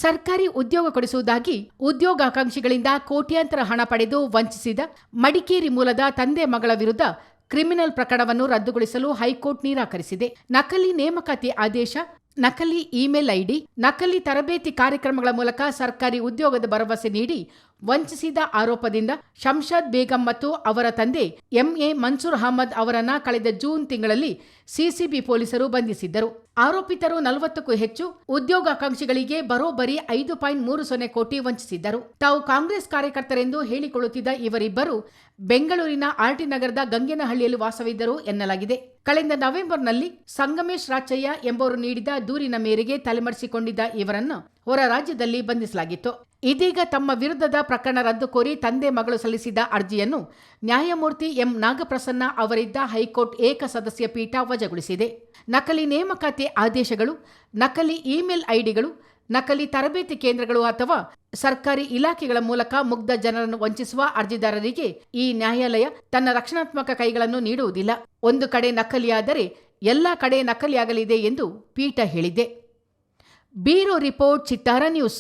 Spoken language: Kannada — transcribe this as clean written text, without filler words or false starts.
ಸರ್ಕಾರಿ ಉದ್ಯೋಗ ಕೊಡಿಸುವುದಾಗಿ ಉದ್ಯೋಗಾಕಾಂಕ್ಷಿಗಳಿಂದ ಕೋಟ್ಯಾಂತರ ಹಣ ಪಡೆದು ವಂಚಿಸಿದ ಮಡಿಕೇರಿ ಮೂಲದ ತಂದೆ ಮಗಳ ವಿರುದ್ಧ ಕ್ರಿಮಿನಲ್ ಪ್ರಕರಣವನ್ನು ರದ್ದುಗೊಳಿಸಲು ಹೈಕೋರ್ಟ್ ನಿರಾಕರಿಸಿದೆ. ನಕಲಿ ನೇಮಕಾತಿ ಆದೇಶ, ನಕಲಿ ಇಮೇಲ್ ಐಡಿ, ನಕಲಿ ತರಬೇತಿ ಕಾರ್ಯಕ್ರಮಗಳ ಮೂಲಕ ಸರ್ಕಾರಿ ಉದ್ಯೋಗದ ಭರವಸೆ ನೀಡಿ ವಂಚಿಸಿದ ಆರೋಪದಿಂದ ಶಂಷಾದ್ ಬೇಗಂ ಮತ್ತು ಅವರ ತಂದೆ ಎಂಎ ಮನ್ಸೂರ್ ಅಹಮದ್ ಅವರನ್ನ ಕಳೆದ ಜೂನ್ ತಿಂಗಳಲ್ಲಿ ಸಿಸಿಬಿ ಪೊಲೀಸರು ಬಂಧಿಸಿದ್ದರು. ಆರೋಪಿತರು 40ಕ್ಕೂ ಹೆಚ್ಚು ಉದ್ಯೋಗಾಕಾಂಕ್ಷಿಗಳಿಗೆ ಬರೋಬ್ಬರಿ 5.30 ಕೋಟಿ ವಂಚಿಸಿದ್ದರು. ತಾವು ಕಾಂಗ್ರೆಸ್ ಕಾರ್ಯಕರ್ತರೆಂದು ಹೇಳಿಕೊಳ್ಳುತ್ತಿದ್ದ ಇವರಿಬ್ಬರು ಬೆಂಗಳೂರಿನ ಆರ್ಟಿ ನಗರದ ಗಂಗೇನಹಳ್ಳಿಯಲ್ಲಿ ವಾಸವಿದ್ದರು ಎನ್ನಲಾಗಿದೆ. ಕಳೆದ ನವೆಂಬರ್ನಲ್ಲಿ ಸಂಗಮೇಶ್ ರಾಚಯ್ಯ ಎಂಬುವರು ನೀಡಿದ ದೂರಿನ ಮೇರೆಗೆ ತಲೆಮರೆಸಿಕೊಂಡಿದ್ದ ಇವರನ್ನು ಹೊರ ರಾಜ್ಯದಲ್ಲಿ ಬಂಧಿಸಲಾಗಿತ್ತು. ಇದೀಗ ತಮ್ಮ ವಿರುದ್ಧದ ಪ್ರಕರಣ ರದ್ದು ಕೋರಿ ತಂದೆ ಮಗಳು ಸಲ್ಲಿಸಿದ್ದ ಅರ್ಜಿಯನ್ನು ನ್ಯಾಯಮೂರ್ತಿ ಎಂ ನಾಗಪ್ರಸನ್ನ ಅವರಿದ್ದ ಹೈಕೋರ್ಟ್ ಏಕಸದಸ್ಯ ಪೀಠ ವಜಾಗೊಳಿಸಿದೆ. ನಕಲಿ ನೇಮಕಾತಿ ಆದೇಶಗಳು, ನಕಲಿ ಇಮೇಲ್ ಐಡಿಗಳು, ನಕಲಿ ತರಬೇತಿ ಕೇಂದ್ರಗಳು ಅಥವಾ ಸರ್ಕಾರಿ ಇಲಾಖೆಗಳ ಮೂಲಕ ಮುಗ್ಧ ಜನರನ್ನು ವಂಚಿಸುವ ಅರ್ಜಿದಾರರಿಗೆ ಈ ನ್ಯಾಯಾಲಯ ತನ್ನ ರಕ್ಷಣಾತ್ಮಕ ಕೈಗಳನ್ನು ನೀಡುವುದಿಲ್ಲ. ಒಂದು ಕಡೆ ನಕಲಿಯಾದರೆ ಎಲ್ಲ ಕಡೆ ನಕಲಿಯಾಗಲಿದೆ ಎಂದು ಪೀಠ ಹೇಳಿದೆ. ಬ್ಯೂರೋ ರಿಪೋರ್ಟ್, ಚಿತ್ತಾರ ನ್ಯೂಸ್.